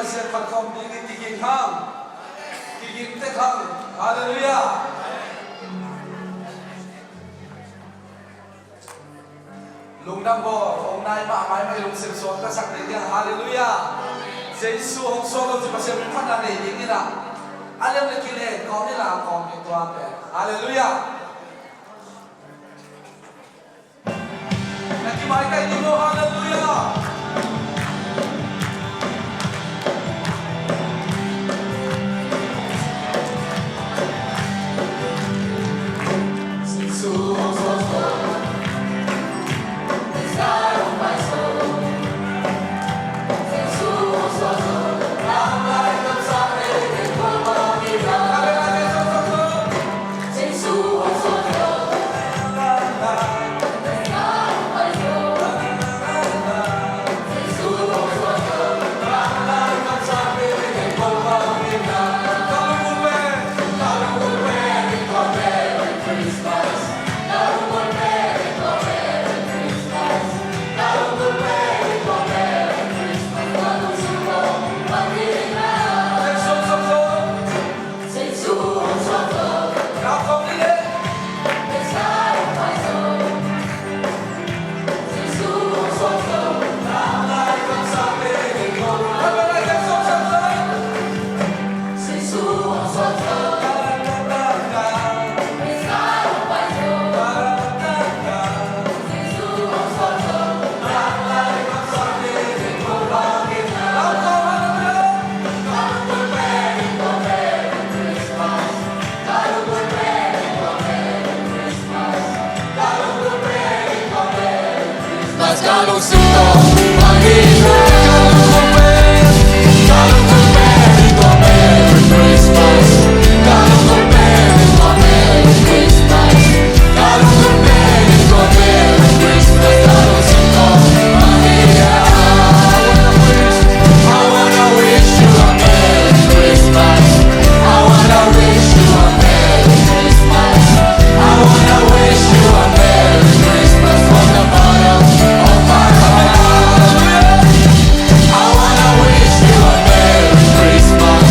Pasir Patkom Digi Tiging Hang Tiging Tek Hang Hallelujah Lung Nam Bo Ông Nai Ba Mai Mai Lung Sim Suan Ka Sak Ding Hallelujah Giêsu Hong So Lo Ji Pasir Min Phat Na Nei Ding Ni Na Alem Le Kile Kom Ni La Kom Ni Tua Pe Hallelujah Naki Mai Kai Ni Mo Hallelujah Kalau sinto mahina, kalau Merry Christmas, kalau Merry Christmas, kalau Merry Christmas, kalau sinto mahina. I wanna wish you a Merry Christmas. I wanna wish you a Merry Christmas. I wanna wish you a Merry Christmas from the bottom of my heart. I wanna wish you a Merry Christmas.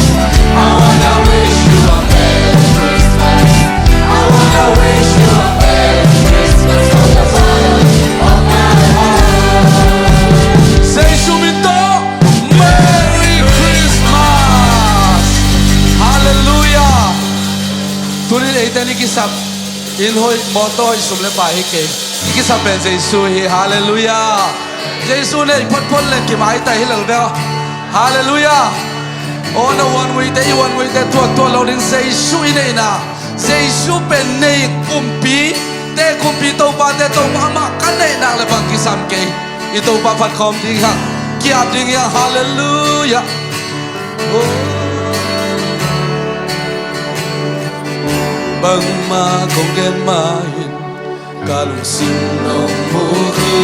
I wanna wish you a Merry Christmas. I wanna wish you a Merry Christmas from the bottom of my heart. Say Shumito Merry Christmas Hallelujah Turin Eitani Kisap In Hoi Moto Hoi Sumle Pai Ke Kisap Ben Giêsu Hi Hallelujah Giêsu Ne Phot Phot Le Ki Mai Tai Hi Lal Beo Hallelujah Oh no one way Te one way Te Tua Lo Ding Giêsu Nei Na Giêsu Ben Nei Kumpi Te Kumpi Tau Pa Te Tau Pa Ma Kan Nei Na Le Bang Kisam Ke Itu Pa Phat Kom Ding Hang Kiap Ding Ya Hallelujah Bang ma kong gen ma hin Kalung sim nong mu khi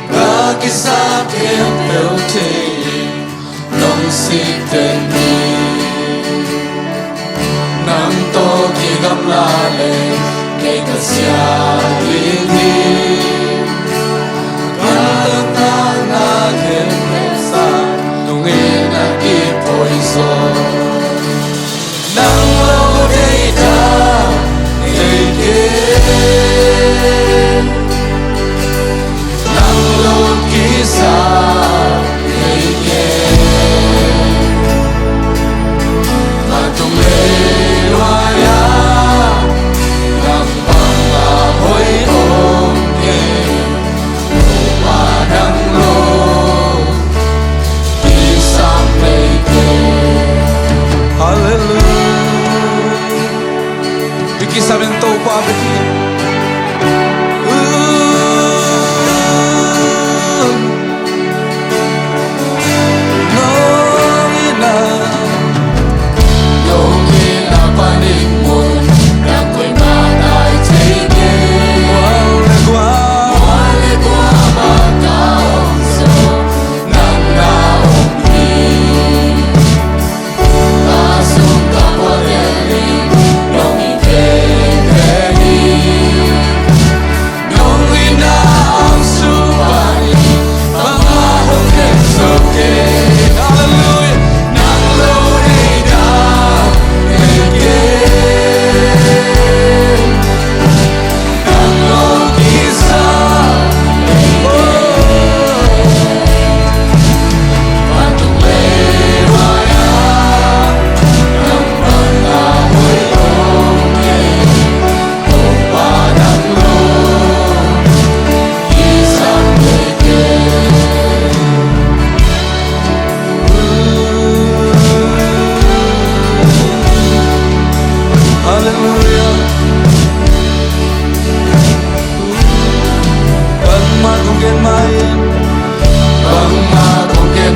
Ga kisap kem pel te Nong si ten ni Nang to ki gam la le Ke ka sia ling ni Ga ta na kem pel sa Nung e na ki poi so Nang lo day ta day ke Nang lo kisa day ke Matung le loya Nang bangga hoi om ke Padang lo Kisam day ke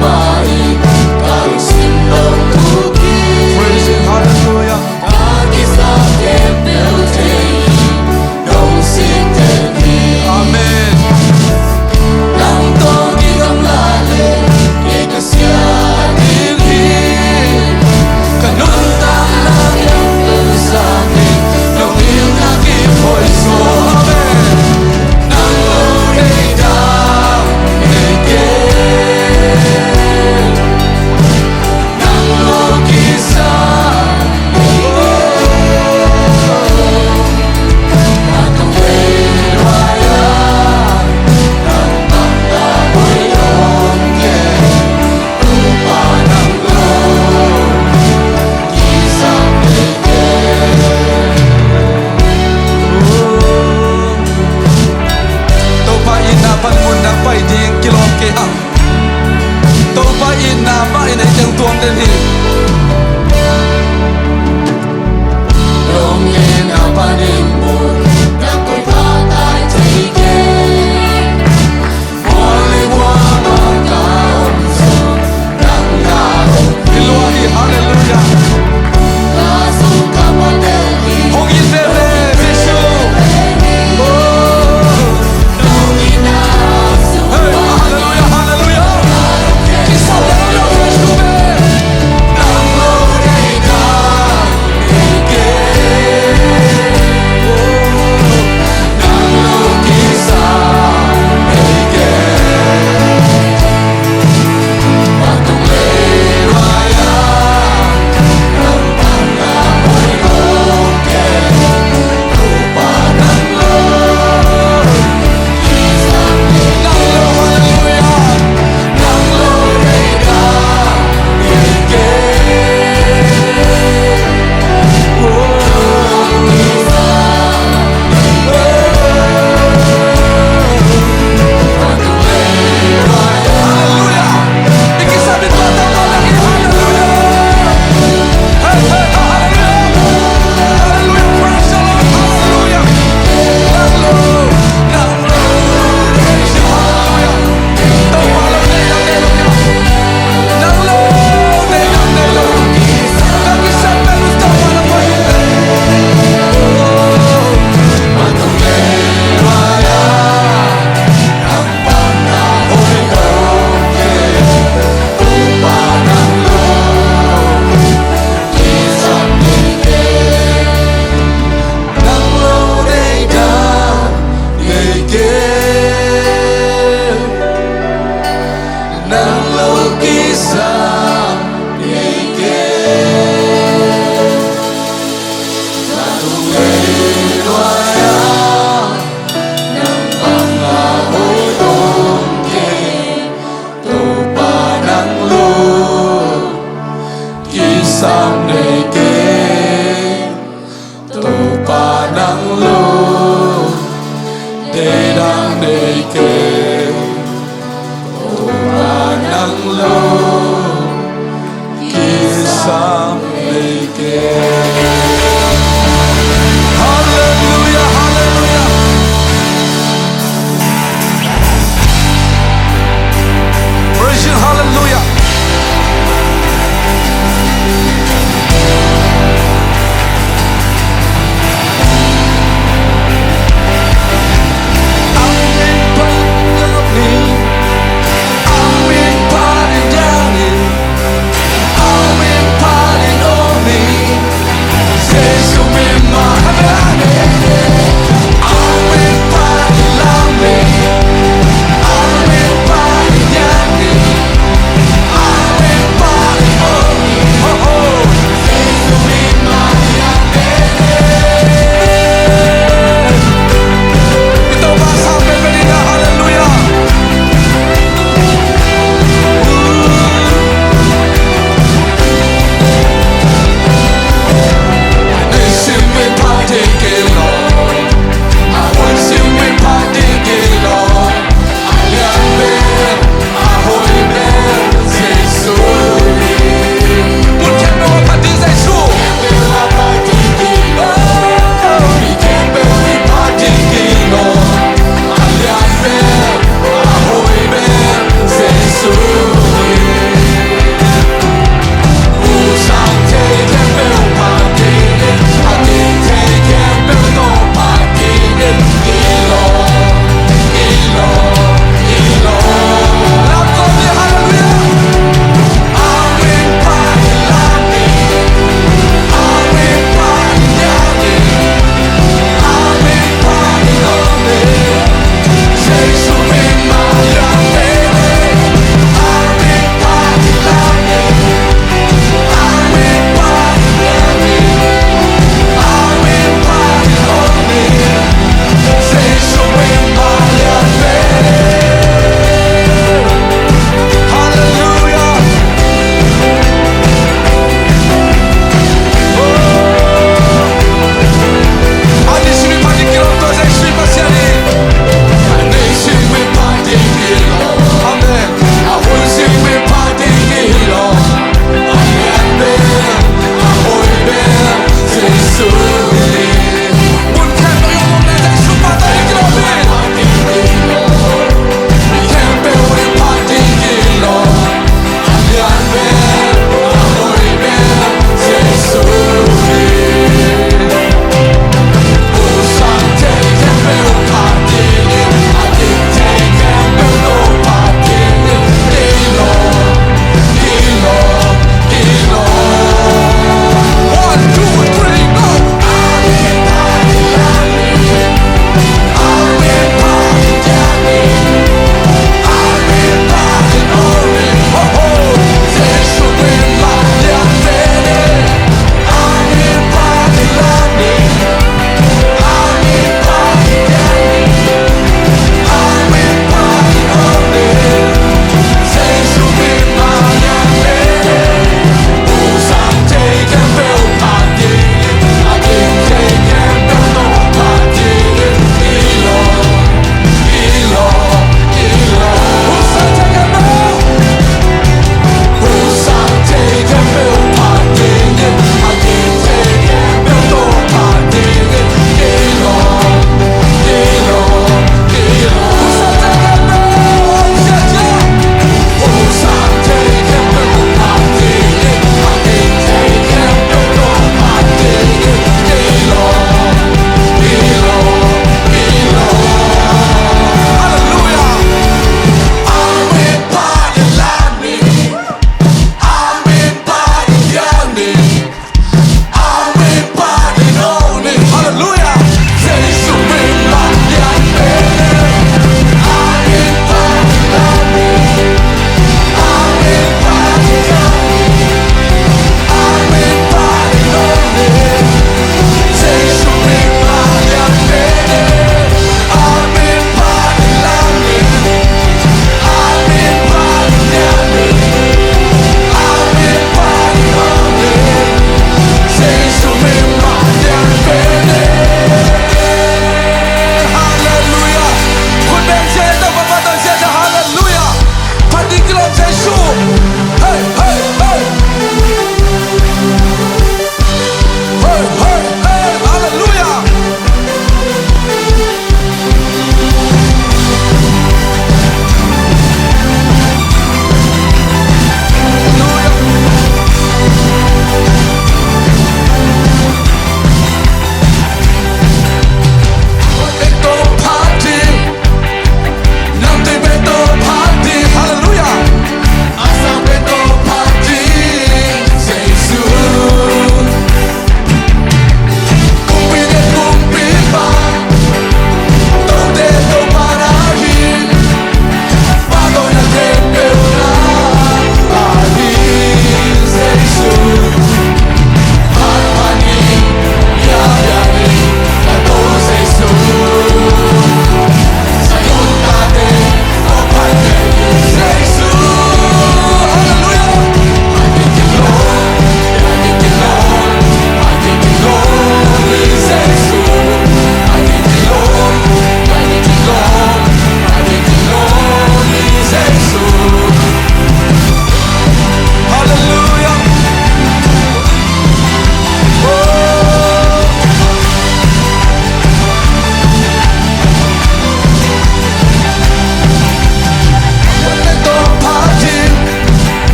baik kau simbol tuki Praise Him, hallelujah. kaki sakit beltei dong siteki Amen. nang togi gamlale ke kasyanin Kanuntang lang yang bersangin nung iyong nakipoy so. Amen. nang lorei dam nang lukisan atong raya nang pangkaboy ongke rupa ng kisang Tau pa inapan mo na pa iding kilom ke ha. Tau pa inapa ina itang tuang din hi. Rongin apa nimbul dan ko'y patay taike Wali wamang kaunso ng larong Iluwahi, hallelujah. lasong kapateli Hongin bebe, Bishu. Nung inaasuhan Hey, hallelujah, hallelujah. Kisah dalam Bishu be. ng lorey na ike ng lukisan ike Patong leraya ng pangkaboy ongke rupa ng kisang Nanglo, hallelujah. ng lorey na ike Patong leraya Hallelujah. Ikisabit batang malaki, hallelujah. Hey, hey, hallelujah. Hallelujah, praise the Lord, hallelujah. Nanglo, nanglo, praise you, hallelujah. Tau pa lang na ilang nelo niya. Nanglo, ilang nelo. Nag-isang meron tau pa lang pa hindi. Patong leraya ng pangkaboy ongke rupa ng kisang ike ng lorey na ike ng lukisan ike Patong leraya ng pangkaboy ongke rupa ng kisang ike tupa ng dedang ike tupa ng Kisang ike. Hallelujah, hallelujah. Praise you, hallelujah.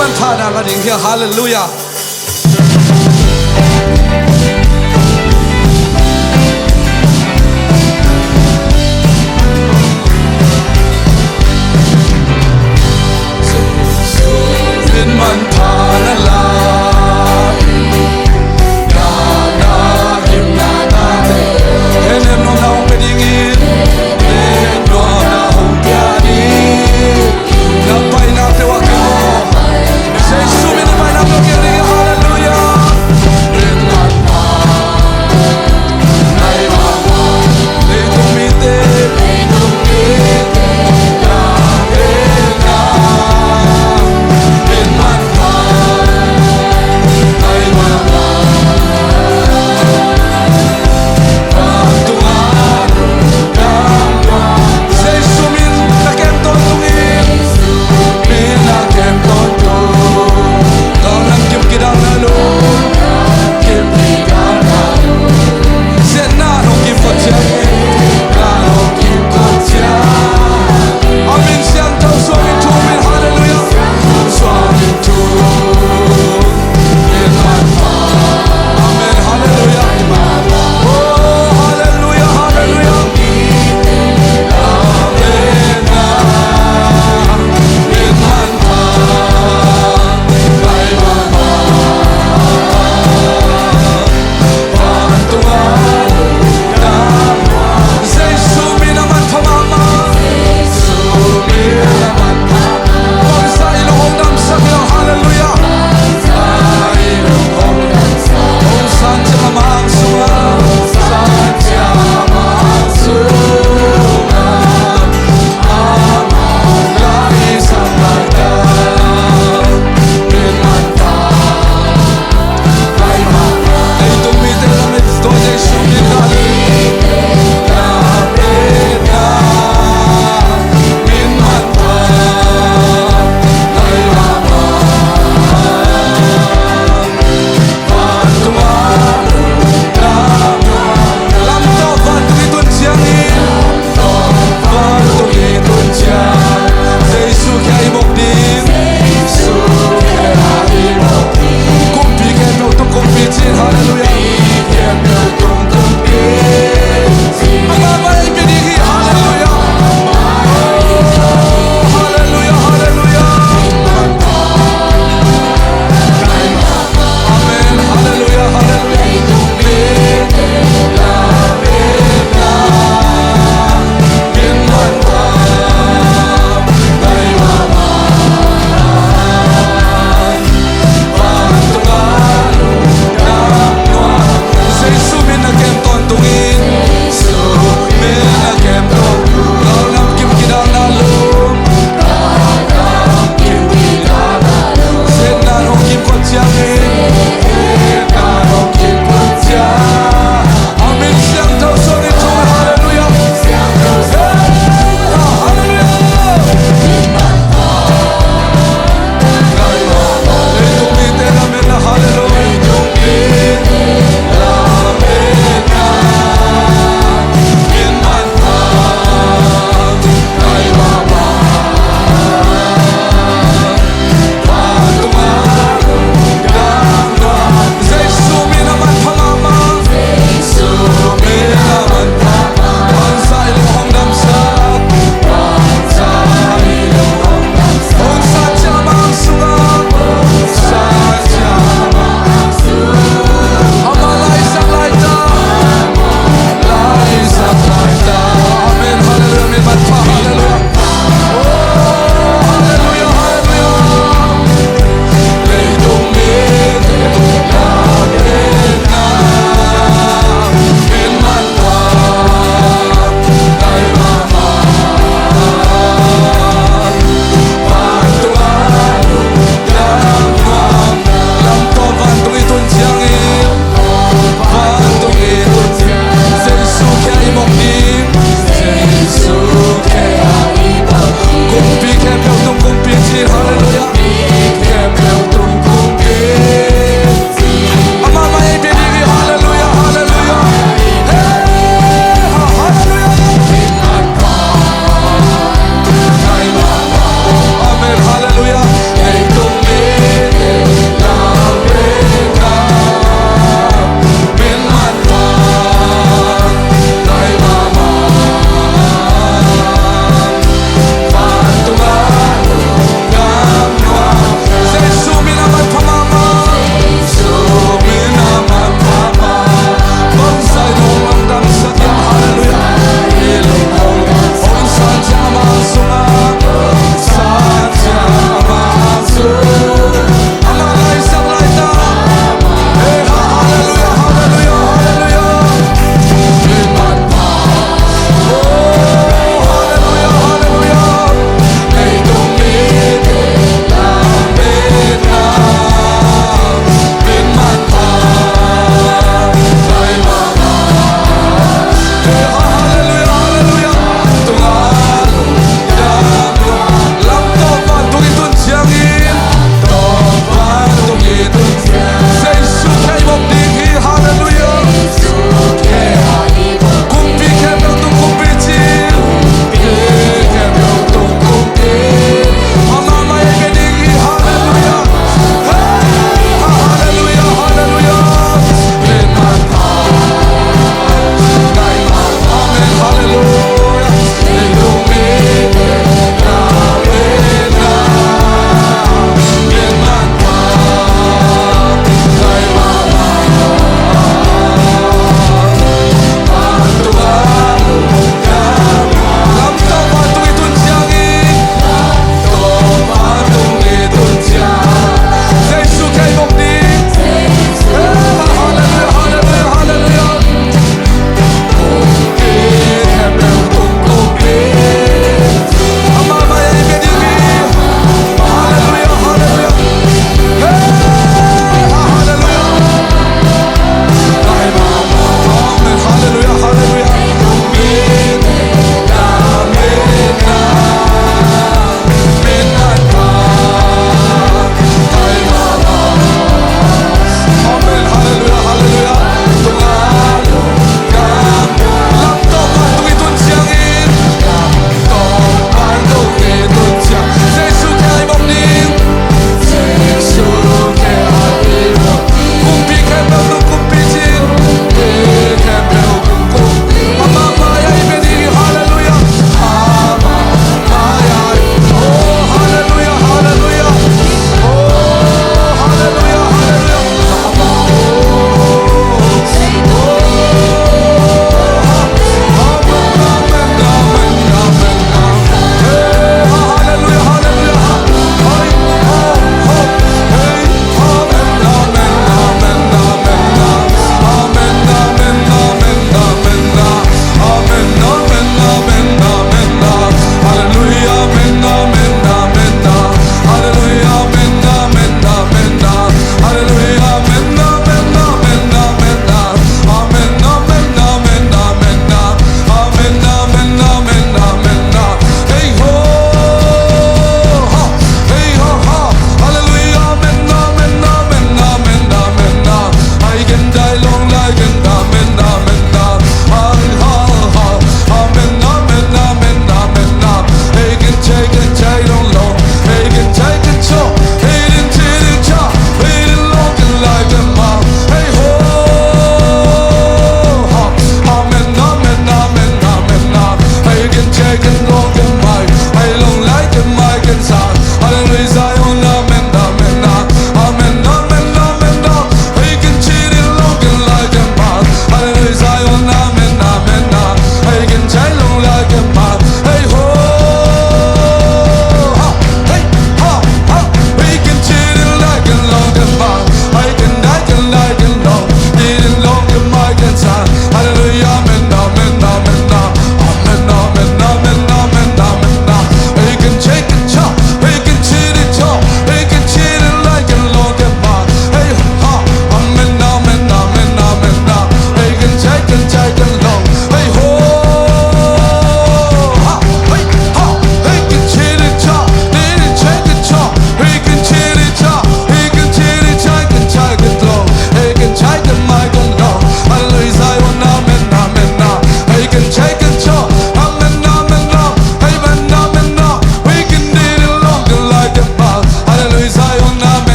man thana la ding here. Hallelujah. Bin man thana la na him na na de enem no na wedding in no na hum piani na pai na te wa ke mo sei sumi na pai na ke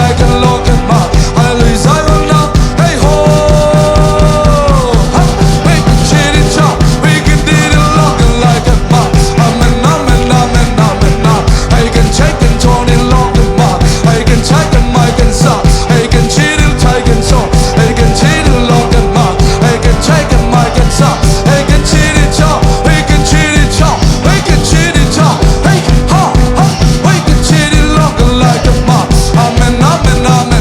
like a locket man. Hallelujah, I will not. Hey ho, we can cheat each other, we can do it longer like a man. Amen, amen, amen, amen, amen. I can check and turn it longer man. I can check and I can stop. I can cheat it, I can so. I can cheat it longer man. I can check and I can stop. I can cheat it all. We can cheat it all. We can cheat it all. Hey ha ha. We can cheat it longer like a man. Amen, amen, amen.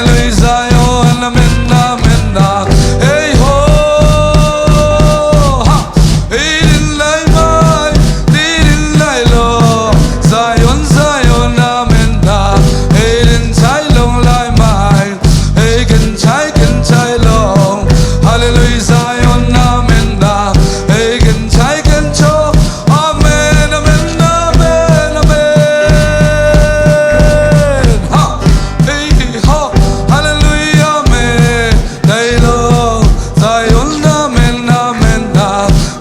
Hallelujah, Zion, amen, amen, hey ho, ha, hey lai mai, lai lo, Zion, Zion, amen, hey din chai long lai mai, hey kan chai long, Hallelujah, Zion, amen, hey kan chai cho, amen, amen, amen, amen, ha, hey ho, Hallelujah, amen, lai lo, Zion, amen, amen,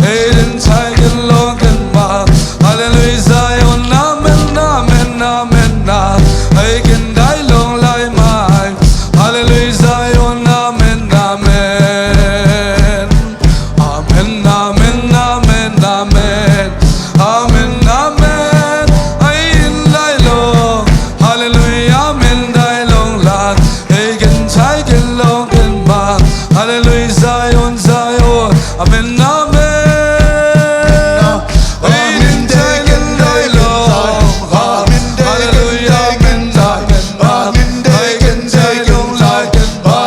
hey din chai long kan ma, Hallelujah, Zion, amen, amen, amen, hey kan dai long lai mai, Hallelujah, Zion, amen, amen, amen, amen, amen, amen, amen, amen, hey in lai lo, Hallelujah, amen, dai long la, hey kan chai long kan ma, Hallelujah, Zion, Zion, amen, amen, hey din chai dai long, Hallelujah, amen, amen, hey kan chai long lai kan ma,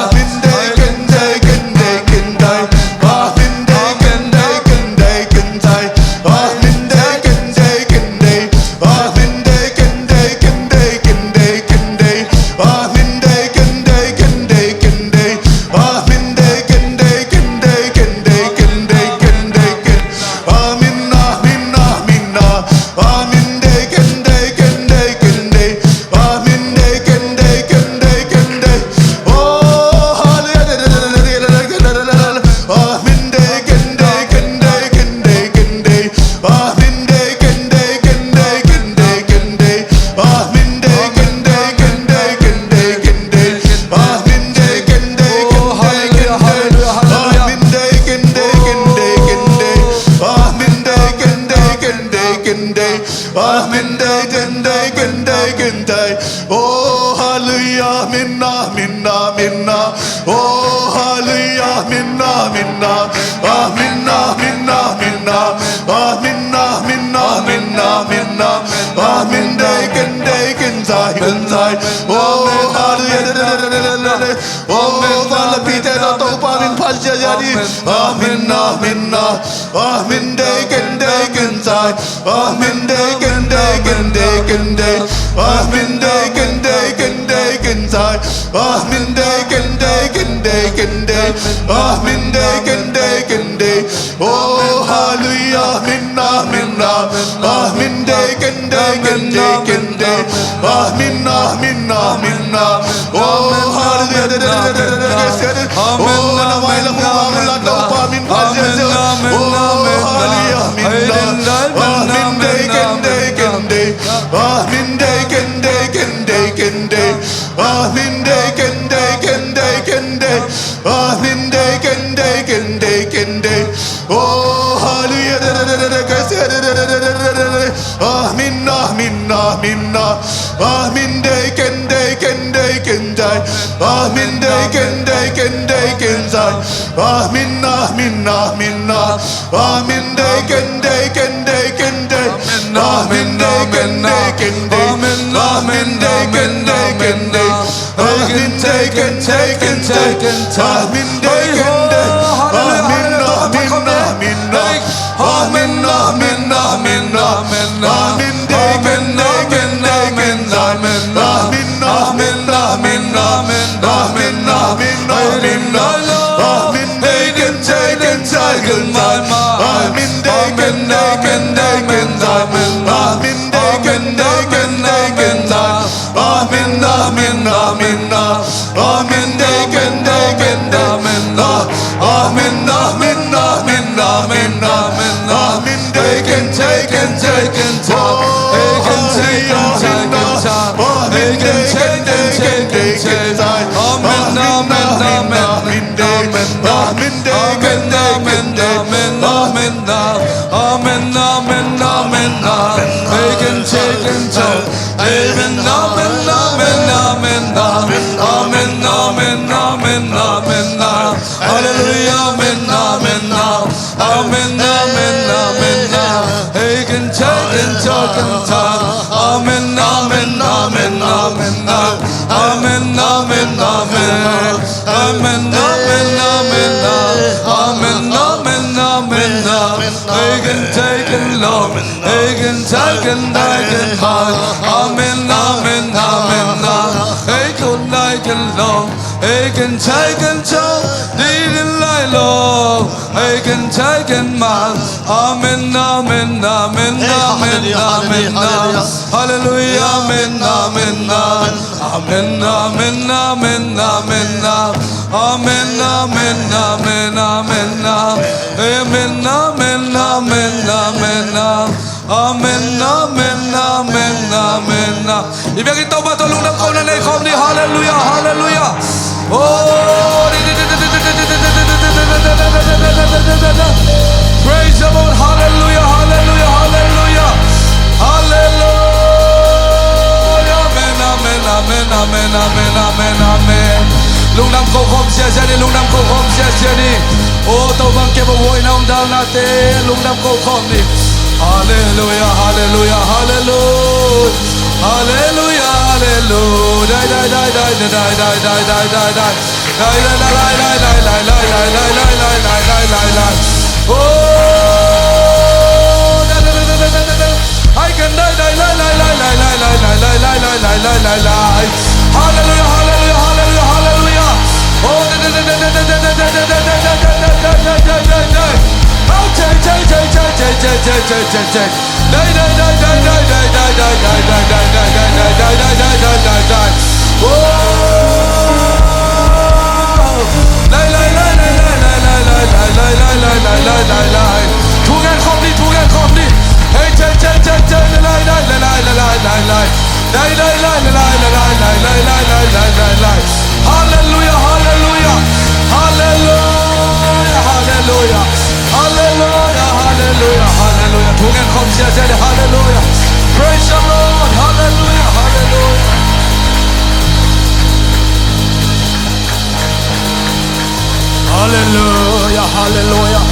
Oh, hallelujah, minna, minna, minna. Oh, hallelujah, minna, minna. Ah, minna, minna, minna. Ah, minna, minna, minna, minna. Ah, minna, kende, kenzai, kenzai. Oh, hallelujah. Oh, vala pite na topa min pasja jadi. Ah, minna, minna. Ah, minna, kende, kenzai. Ah, minna, kende, kende, kende. Ah, minna, kende, kende, kenzai. Ah, minna, kende, kende, kende. Ah, minna, kende, kende. Oh, hallelujah, minna, minna. Ah, minna, kende, kende, kende. Ah, minna, minna, minna. Oh, hallelujah. Oh, na maila humamula topa min pasja. Oh, hallelujah, minna. Ah, minna, kende, kende. Ah, minna, kende, kende, kende. Ah, minna, kende, kende, kende. Ah, minna, kende, kende, kende. Oh, hallelujah. Ah, minna, minna, minna. Ah, minna, kende, kende, kende. Ah, minna, kende, kende, kende. Ah, minna, minna, minna. Ah, minna, kende, kende, kende. Ah, minna, kende, kende. Ah, minna, kende, kende. Ah, minna, kende, kende. Ah, minna, kende. Ah, minna, minna, minna. Ah, minna, minna, minna. Ah, minna, kende, kende, kende. Ah, minna, minna, minna. Ah, minna, minna, minna. Ah, minna, kende, kende, kende. Ah, minna, kende, kende, kende. Ah, minna, kende, kende, kende. Ah, minna, minna, minna. Ah, minna, kende, kende. Ah, minna, minna, minna, minna. Ah, minna, kende, kende, kende. Oh, hallelujah. Ah, minna, kende, kende, kende. Ah, minna, minna, minna. กันได้กันมาอาเมนอาเมนอาเมนนะให้คนได้กันลงให้กันใช้กันเจอดีดีไล่ลงให้กันใช้กันมาอาเมนอาเมนอาเมนอาเมนอาเมนนะฮาเลลูยาอาเมนอาเมนนะอาเมนอาเมนอาเมนอาเมนนะอาเมนอาเมนอาเมนอาเมนนะเอเมนอาเมนอาเมนอาเมนนะAmen, amen, amen, amen. Ibigay ito ba tulong ng kauna na ikom ni Hallelujah, Hallelujah. Oh, praise the Lord, Hallelujah, Hallelujah, Hallelujah, Hallelujah. Amen, amen, amen, amen, amen, amen, amen. Lung nam ko kom siya siya ni, lung nam ko kom siya siya ni. Oh, ito bang kibawoy na umdal natin, lung nam ko kom ni. Hallelujah, hallelujah, hallelujah, hallelujah, hallelujah. Die, die, die, die, die, die, die, die, die, die, die. Die, die, die, die, die, die, die, die, die, die, die, die, die, die. Oh, die, die, die, die, die, die. I can die, die, die, die, die, die, die, die, die, die, die, die, die, die, die. Hallelujah, hallelujah, hallelujah, hallelujah. Oh, die, die, die, die, die, die, die, die, die, die, die, die, die, die. Hallelujah, hallelujah, hallelujah, hallelujah. Hallelujah, hallelujah, hallelujah. Tuhan kom siya siya, hallelujah. Praise the Lord, hallelujah, hallelujah. Hallelujah, hallelujah.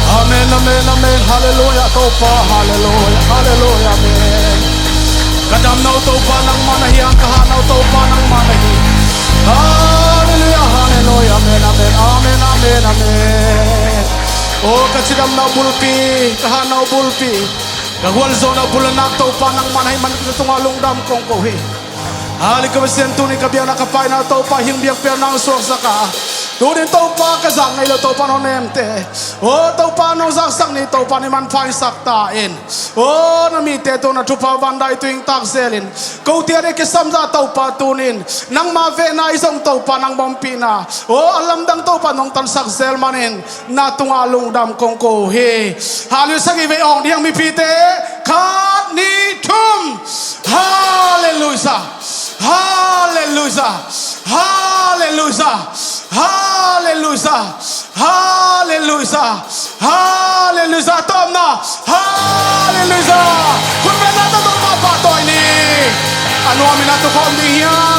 Amen, amen, amen. Hallelujah, topa, hallelujah, hallelujah, amen. Kadamnaw topa ng manahi, ang kahanaw topa ng manahi. Hallelujah, hallelujah, amen, amen, amen, amen, amen. Oh, kasidam na bulpi, kahanaw bulpi. Kagwalzo na bulan na topa ng manahi, manitutungalong dam kong kuhi. Halik ka masento ni kabiyak na kapay na topa, hingbiyak per ng suwaksa ka. Tunin topa kazang na ilo topa no nemte. Oh, topa no saksak ni topa ni man pain saktain. Oh, namite to na tupa banday tuwing takselin. Kau tiare kisamza topa tunin. Nang mavena isang topa ng bampina. Oh, alam dang topa nung tansaksel manin. Natungalong dam kong kuhi. Halos sa giveong diyang mipite. Kanitum. Hallelujah. Hallelujah. Hallelujah. Hallelujah. Hallelujah. Hallelujah. Tom na. Hallelujah. Kung may natatong mapatoy ni ano amin nato kaundihan.